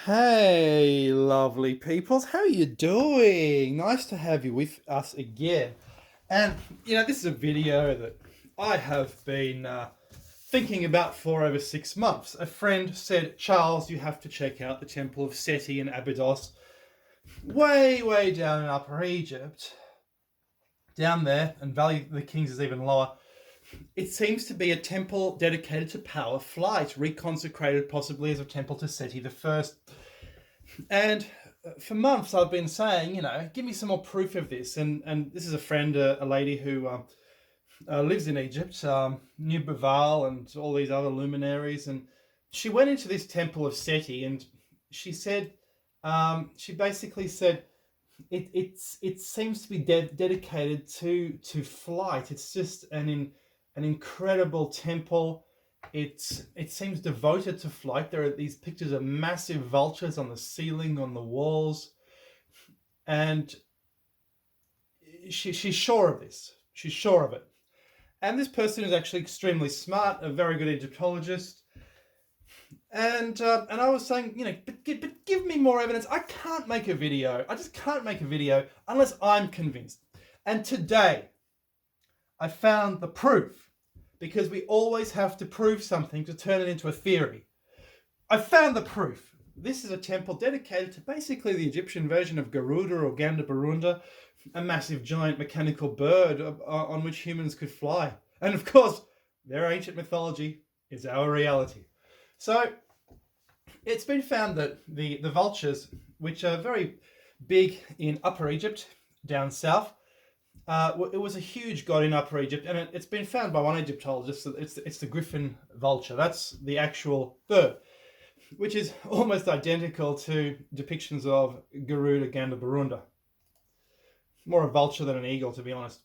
Hey, lovely peoples, how are you doing? Nice to have you with us again. And, this is a video that I have been thinking about for over 6 months. A friend said, Charles, you have to check out the Temple of Seti in Abydos, way, way down in Upper Egypt. Down there, and Valley of the Kings is even lower. It seems to be a temple dedicated to power flight, reconsecrated possibly as a temple to Seti the First. And for months I've been saying, give me some more proof of this. And this is a friend, a lady who lives in Egypt, near Baval and all these other luminaries. And she went into this temple of Seti, and she said, she basically said, it seems to be dedicated to flight. It's just an incredible temple. It seems devoted to flight. There are these pictures of massive vultures on the ceiling, on the walls, and she's sure of this. She's sure of it. And this person is actually extremely smart, a very good Egyptologist. And I was saying, but give me more evidence. I can't make a video. I just can't make a video unless I'm convinced. And today, I found the proof, because we always have to prove something to turn it into a theory. I found the proof. This is a temple dedicated to basically the Egyptian version of GARUDA or Gandabarunda, a massive giant mechanical bird on which humans could fly. And of course, their ancient mythology is our reality. So it's been found that the vultures, which are very big in Upper Egypt, down south, it was a huge god in Upper Egypt, and it's been found by one Egyptologist that it's the griffin vulture. That's the actual bird, which is almost identical to depictions of Garuda Gandabarunda. More a vulture than an eagle, to be honest.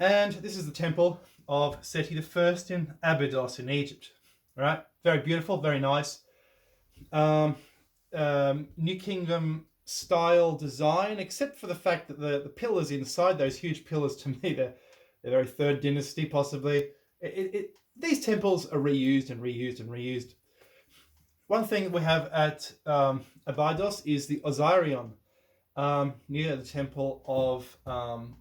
And this is the temple of Seti the First in Abydos in Egypt. All right, very beautiful, very nice. New Kingdom style design, except for the fact that the pillars inside, those huge pillars, to me, they're very Third Dynasty, possibly. These temples are reused and reused and reused. One thing that we have at Abydos is the Osirion, near the temple of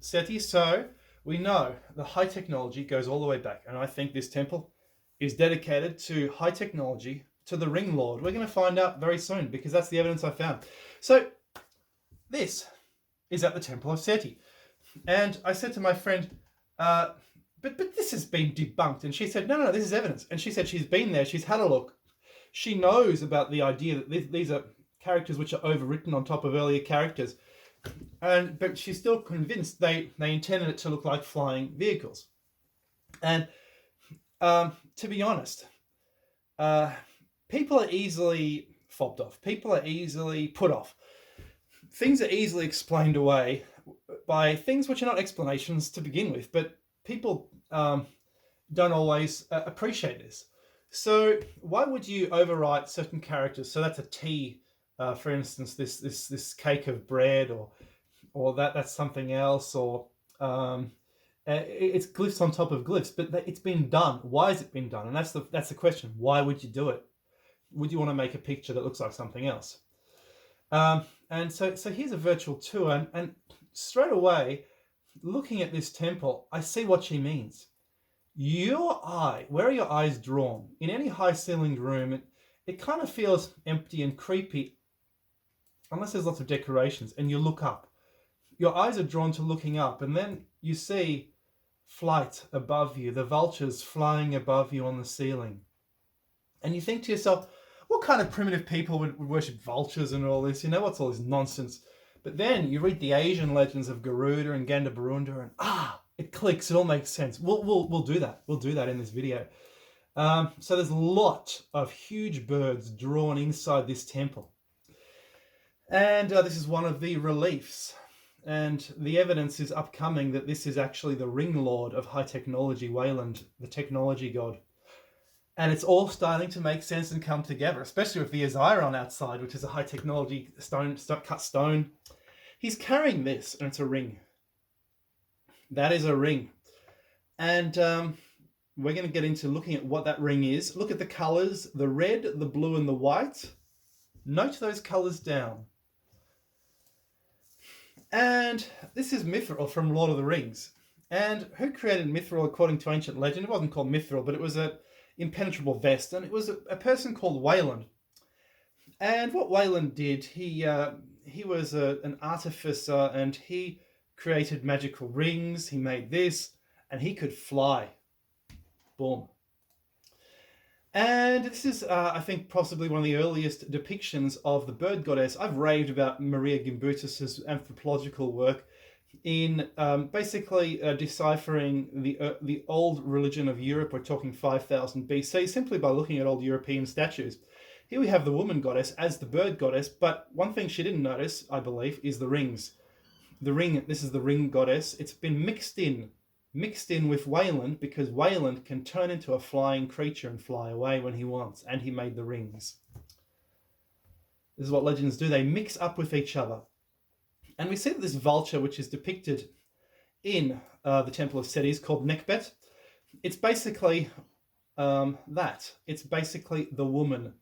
Seti. So we know the high technology goes all the way back, and I think this temple is dedicated to high technology, to the Ring Lord. We're going to find out very soon, because that's the evidence I found. So this is at the Temple of Seti. And I said to my friend, but this has been debunked. And she said, no, this is evidence. And she said she's been there, she's had a look. She knows about the idea that these are characters which are overwritten on top of earlier characters. But she's still convinced they intended it to look like flying vehicles. And to be honest, people are easily fobbed off. People are easily put off. Things are easily explained away by things which are not explanations to begin with, but people don't always appreciate this. So why would you overwrite certain characters? So that's a tea, for instance, this cake of bread, or that's something else, or it's glyphs on top of glyphs, but it's been done. Why has it been done? And that's the question. Why would you do it? Would you want to make a picture that looks like something else? And so here's a virtual tour, and straight away, looking at this temple, I see what she means. Your eye, where are your eyes drawn? In any high-ceilinged room, it kind of feels empty and creepy, unless there's lots of decorations, and you look up. Your eyes are drawn to looking up, and then you see flight above you, the vultures flying above you on the ceiling. And you think to yourself, what kind of primitive people would worship vultures and all this? What's all this nonsense? But then you read the Asian legends of Garuda and Gandabarunda, and it clicks. It all makes sense. We'll do that. We'll do that in this video. So there's a lot of huge birds drawn inside this temple. And this is one of the reliefs. And the evidence is upcoming that this is actually the ring lord of high technology, WAYLAND, the technology god. And it's all starting to make sense and come together, especially with the Osirion outside, which is a high technology cut stone. He's carrying this, and it's a ring. That is a ring. And we're going to get into looking at what that ring is. Look at the colors, the red, the blue, and the white. Note those colours down. And this is Mithril from Lord of the Rings. And who created Mithril according to ancient legend? It wasn't called Mithril, but it was an impenetrable vest, and it was a person called WAYLAND. And what WAYLAND did, he was an artificer, and he created magical rings. He made this, and he could fly. Boom. And this is, I think, possibly one of the earliest depictions of the bird goddess. I've raved about Maria Gimbutas's anthropological work in basically deciphering the old religion of Europe. We're talking 5000 BC, simply by looking at old European statues. Here we have the woman goddess as the bird goddess, but one thing she didn't notice, I believe, is the rings. The ring, this is the ring goddess. It's been mixed in with WAYLAND, because WAYLAND can turn into a flying creature and fly away when he wants, and he made the rings. This is what legends do. They mix up with each other. And we see that this vulture, which is depicted in the Temple of Seti, is called Nekbet. It's basically that. It's basically the woman,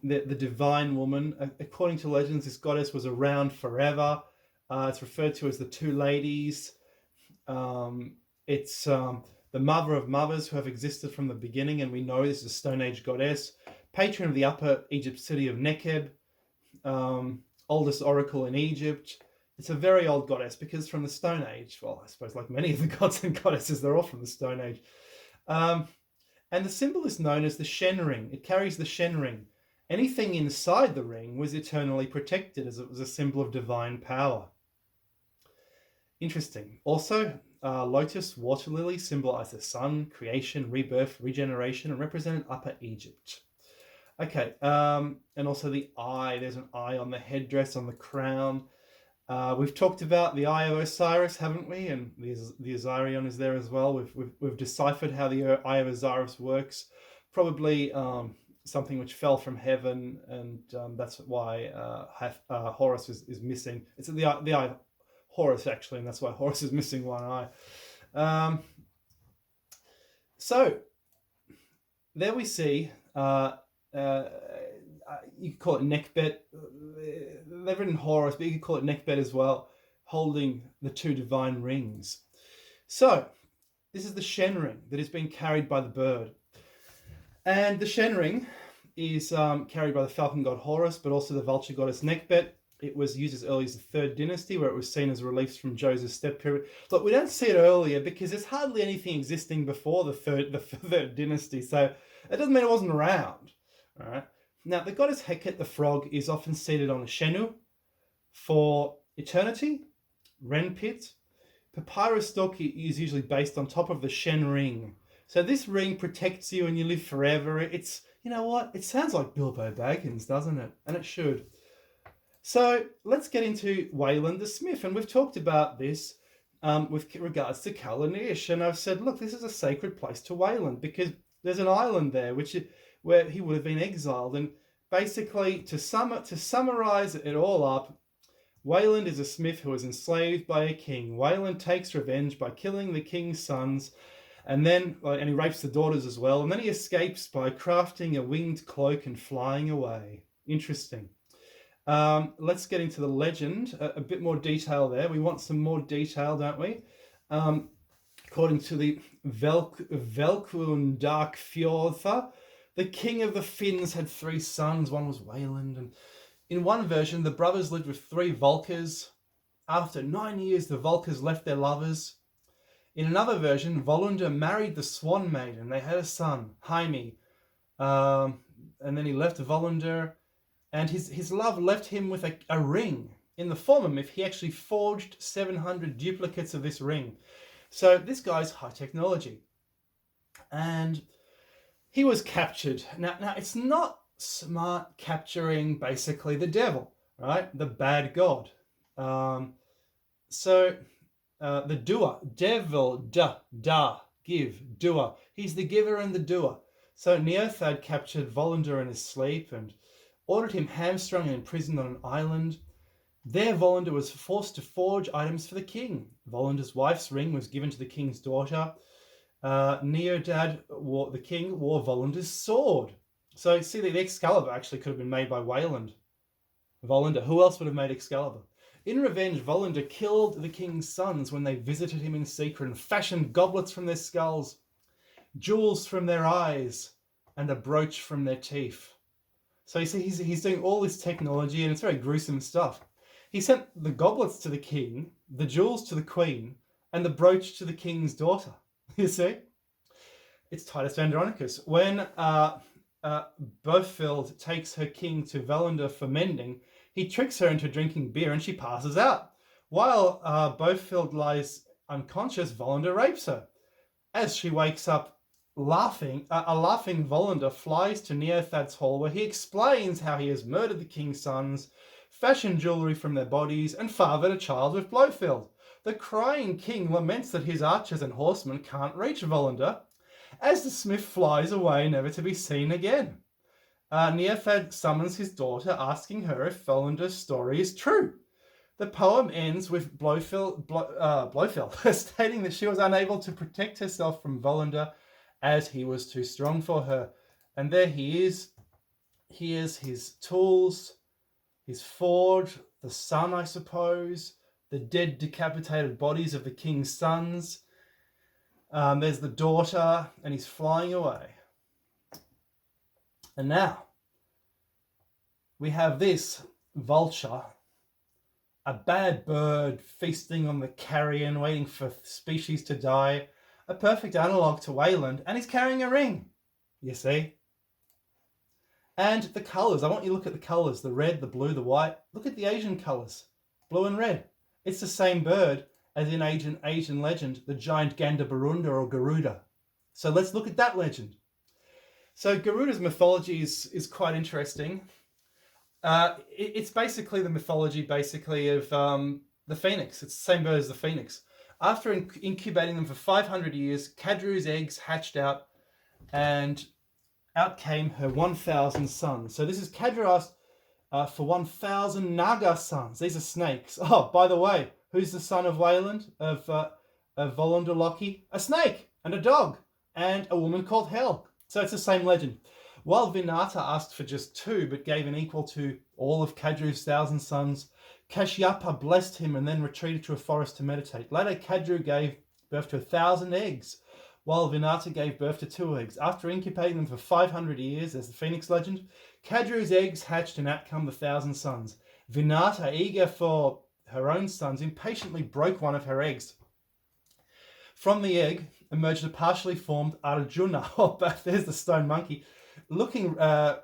the divine woman. According to legends, this goddess was around forever. It's referred to as the two ladies. It's the mother of mothers who have existed from the beginning, and we know this is a Stone Age goddess. Patron of the Upper Egypt city of Nekeb, oldest oracle in Egypt. It's a very old goddess because from the Stone Age, well, I suppose like many of the gods and goddesses, they're all from the Stone Age. And the symbol is known as the Shen ring. It carries the Shen ring. Anything inside the ring was eternally protected, as it was a symbol of divine power. Interesting. Also, lotus, water lily symbolize the sun, creation, rebirth, regeneration, and represented Upper Egypt. Okay, and also the eye. There's an eye on the headdress, on the crown. We've talked about the Eye of Osiris, haven't we? And the Osirion is there as well. We've deciphered how the Eye of Osiris works. Probably something which fell from heaven, and that's why Horus is missing. It's the eye of Horus, actually, and that's why Horus is missing one eye. So there we see, you could call it Nekbet. They've written Horus, but you could call it Nekbet as well, holding the two divine rings. So this is the Shen ring that is being carried by the bird. And the Shen ring is carried by the falcon god Horus, but also the vulture goddess Nekbet. It was used as early as the 3rd dynasty, where it was seen as reliefs from Joseph's step period. Look, we don't see it earlier because there's hardly anything existing before the third dynasty, so it doesn't mean it wasn't around. All right. Now, the goddess Heket, the frog, is often seated on a Shenu for eternity, Ren pit. Papyrus stalk is usually based on top of the Shen ring. So this ring protects you and you live forever. It's, you know what? It sounds like Bilbo Baggins, doesn't it? And it should. So let's get into WAYLAND the Smith. And we've talked about this with regards to Kalanish. And I've said, look, this is a sacred place to WAYLAND because there's an island there where he would have been exiled. And basically, to summarize it all up, WAYLAND is a smith who was enslaved by a king. WAYLAND takes revenge by killing the king's sons, and he rapes the daughters as well. And then he escapes by crafting a winged cloak and flying away. Interesting. Let's get into the legend. A bit more detail there. We want some more detail, don't we? According to the Velkundarkfjordha, the king of the Finns had 3 sons. One was WAYLAND. And in one version, the brothers lived with 3 Volkers. After 9 years, the Volkers left their lovers. In another version, Volundr married the Swan Maiden. They had a son, Jaime. And then he left Volundr. And his love left him with a ring in the form of myth. He actually forged 700 duplicates of this ring. So this guy's high technology. And he was captured. Now it's not smart capturing basically the devil, right? The bad god. The doer, devil, give, doer. He's the giver and the doer. So Neothad captured Volundr in his sleep and ordered him hamstrung and imprisoned on an island. There Volundr was forced to forge items for the king. Volundr's wife's ring was given to the king's daughter. Neodad, the king, wore Volundr's sword. So see, the Excalibur actually could have been made by WAYLAND. Volanda. Who else would have made Excalibur? In revenge, Volanda killed the king's sons when they visited him in secret and fashioned goblets from their skulls, jewels from their eyes, and a brooch from their teeth. So you see, he's doing all this technology, and it's very gruesome stuff. He sent the goblets to the king, the jewels to the queen, and the brooch to the king's daughter. You see? It's Titus Andronicus. When Berthild takes her king to Volanda for mending, he tricks her into drinking beer and she passes out. While Berthild lies unconscious, Volanda rapes her. As she wakes up laughing, a laughing Volanda flies to Neothad's hall where he explains how he has murdered the king's sons, fashioned jewellery from their bodies, and fathered a child with Blofeld. The crying king laments that his archers and horsemen can't reach Volanda, as the smith flies away never to be seen again. Neothad summons his daughter, asking her if Volanda's story is true. The poem ends with Blofeld stating that she was unable to protect herself from Volanda as he was too strong for her. And there he is. Here's his tools, his forge, the sun, I suppose, the dead decapitated bodies of the king's sons. There's the daughter, and he's flying away. And now we have this vulture, a bad bird feasting on the carrion, waiting for species to die, a perfect analogue to Wayland, and he's carrying a ring, you see. And the colours, I want you to look at the colours, the red, the blue, the white. Look at the Asian colours, blue and red. It's the same bird as in Asian legend, the giant Gandabarunda or Garuda. So let's look at that legend. So Garuda's mythology is quite interesting. It's basically the mythology of the phoenix. It's the same bird as the phoenix. After incubating them for 500 years, Kadru's eggs hatched out, and out came her 1,000 sons. So this is Kadru asked for 1,000 Naga sons. These are snakes. Oh, by the way, who's the son of Wayland, of Volanda Loki? A snake and a dog and a woman called Hel. So it's the same legend. While Vinata asked for just 2, but gave an equal to all of Kadru's 1,000 sons, Kashyapa blessed him and then retreated to a forest to meditate. Later, Kadru gave birth to 1,000 eggs, while Vinata gave birth to 2 eggs. After incubating them for 500 years, as the Phoenix legend, Kadru's eggs hatched and out come the 1,000 sons. Vinata, eager for her own sons, impatiently broke one of her eggs. From the egg emerged a partially formed Arjuna. Oh, there's the stone monkey, looking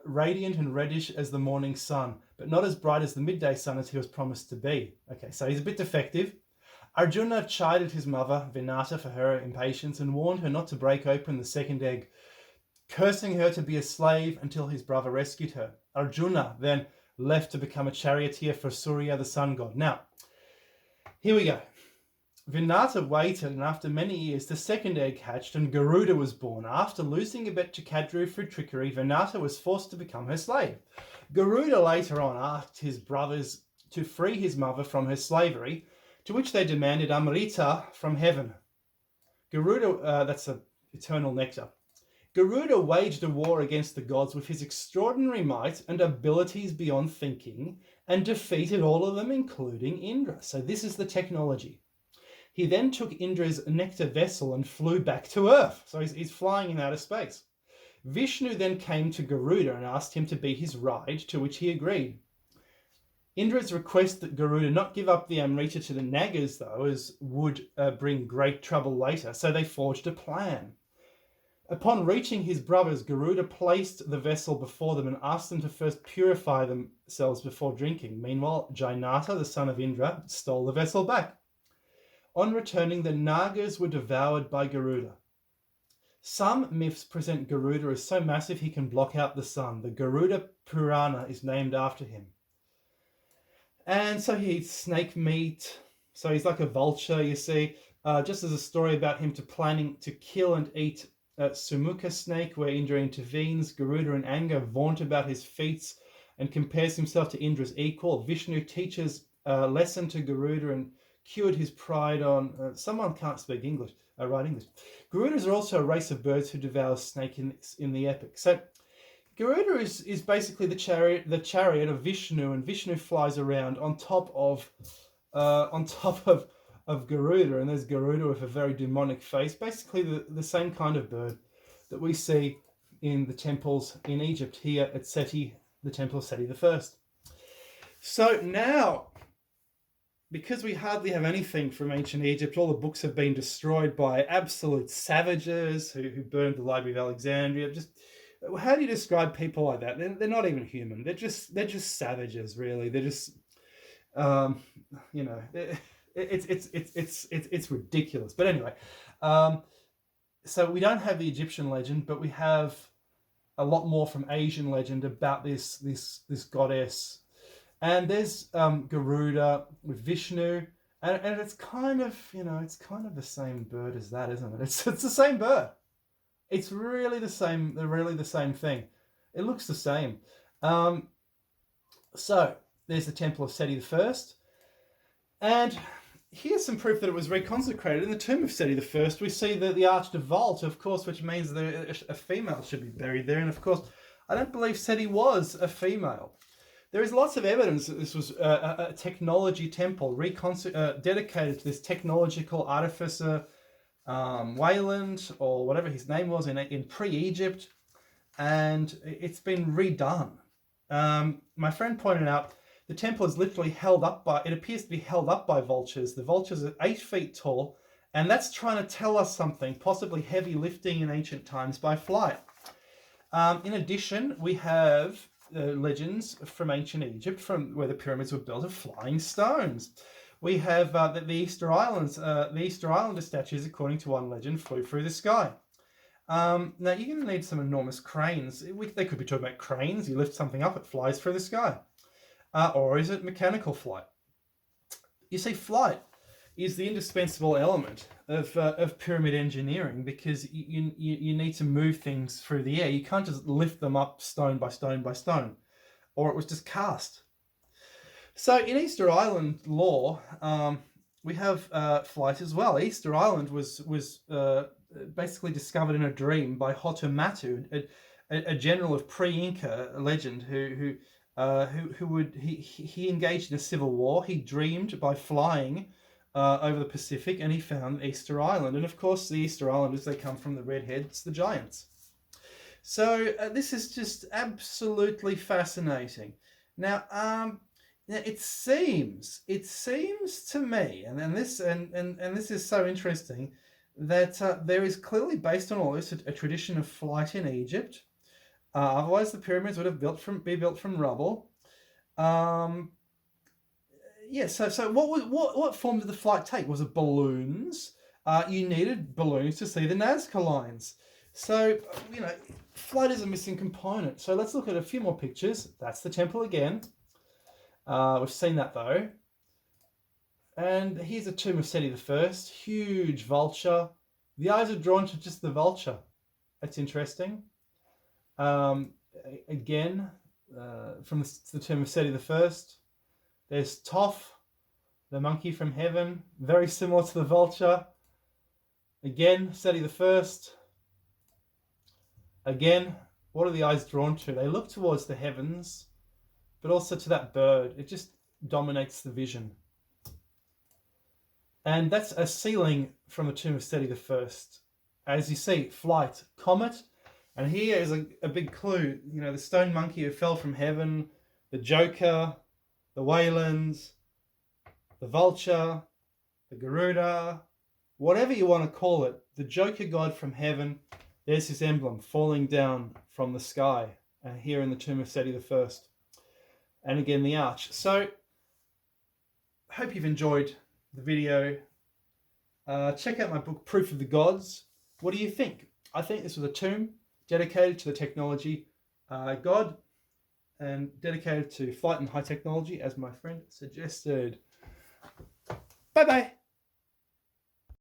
radiant and reddish as the morning sun, but not as bright as the midday sun as he was promised to be. Okay, so he's a bit defective. Arjuna chided his mother, Vinata, for her impatience and warned her not to break open the second egg, cursing her to be a slave until his brother rescued her. Arjuna then left to become a charioteer for Surya, the sun god. Now, here we go. Vinata waited, and after many years, the second egg hatched and Garuda was born. After losing a bet to Kadru for trickery, Vinata was forced to become her slave. Garuda later on asked his brothers to free his mother from her slavery, to which they demanded Amrita from heaven. Garuda, that's an eternal nectar. Garuda waged a war against the gods with his extraordinary might and abilities beyond thinking, and defeated all of them, including Indra. So this is the technology. He then took Indra's nectar vessel and flew back to Earth. So he's flying in outer space. Vishnu then came to Garuda and asked him to be his ride, to which he agreed. Indra's request that Garuda not give up the Amrita to the Nagas, though, as would bring great trouble later, so they forged a plan. Upon reaching his brothers, Garuda placed the vessel before them and asked them to first purify themselves before drinking. Meanwhile, Jainata, the son of Indra, stole the vessel back. On returning, the Nagas were devoured by Garuda. Some myths present Garuda as so massive he can block out the sun. The Garuda Purana is named after him. And so he eats snake meat. So he's like a vulture, you see. Just as a story about him planning to kill and eat Sumukha snake, where Indra intervenes. Garuda in anger vaunt about his feats and compares himself to Indra's equal. Vishnu teaches a lesson to Garuda and cured his pride on... someone can't speak English, write English. Garudas are also a race of birds who devour snake in the epic. So Garuda is basically the chariot of Vishnu, and Vishnu flies around on top of Garuda, and there's Garuda with a very demonic face, basically the same kind of bird that we see in the temples in Egypt, here at Seti, the temple of Seti I. So now, because we hardly have anything from ancient Egypt, all the books have been destroyed by absolute savages who burned the Library of Alexandria. Just how do you describe people like that? They're not even human. They're just savages, really. They're just you know, it's ridiculous. But anyway, so we don't have the Egyptian legend, but we have a lot more from Asian legend about this goddess. And there's Garuda with Vishnu, and it's kind of, you know, it's kind of the same bird as that, isn't it? It's the same bird. It's really the same thing. It looks the same. So there's the temple of Seti I, and here's some proof that it was reconsecrated. In the tomb of Seti I, we see the arched vault, of course, which means that a female should be buried there. And of course, I don't believe Seti was a female. There is lots of evidence that this was a technology temple dedicated to this technological artificer, WAYLAND, or whatever his name was, in pre-Egypt, and it's been redone. My friend pointed out the temple is literally held up by, it appears to be held up by vultures. The vultures are 8 feet tall, and that's trying to tell us something, possibly heavy lifting in ancient times by flight. In addition, we have legends from ancient Egypt, from where the pyramids were built, of flying stones. We have the Easter Islands. The Easter Islander statues, according to one legend, flew through the sky. Now, you're going to need some enormous cranes. They could be talking about cranes. You lift something up, it flies through the sky. Or is it mechanical flight? You see, flight is the indispensable element of pyramid engineering, because you need to move things through the air. You can't just lift them up stone by stone by stone, or it was just cast. So in Easter Island lore, we have flight as well. Easter Island was basically discovered in a dream by Hotomatu, a general of pre-Inca legend who engaged in a civil war. He dreamed by flying over the Pacific, and he found Easter Island. And of course, the Easter Islanders, they come from the redheads, the giants. So this is just absolutely fascinating. Now, it seems to me, and this is so interesting, that there is clearly, based on all this, a tradition of flight in Egypt. Otherwise, the pyramids would have be built from rubble. Yeah. So what form did the flight take? Was it balloons? You needed balloons to see the Nazca lines. So, you know, flight is a missing component. So let's look at a few more pictures. That's the temple again. We've seen that though. And here's a tomb of Seti I, huge vulture. The eyes are drawn to just the vulture. That's interesting. Again, from the tomb of Seti I, there's Toph, the monkey from heaven, very similar to the vulture. Again, Seti I. Again, what are the eyes drawn to? They look towards the heavens, but also to that bird. It just dominates the vision. And that's a ceiling from the tomb of Seti I. As you see, flight, comet. And here is a big clue. You know, the stone monkey who fell from heaven, the Joker, the Waylands, the vulture, the Garuda, whatever you want to call it, the Joker god from heaven. There's his emblem falling down from the sky, and here in the tomb of Seti I. And again, the arch. So, hope you've enjoyed the video. Check out my book, Proof of the Gods. What do you think? I think this was a tomb dedicated to the technology god, and dedicated to flight and high technology, as my friend suggested. Bye-bye.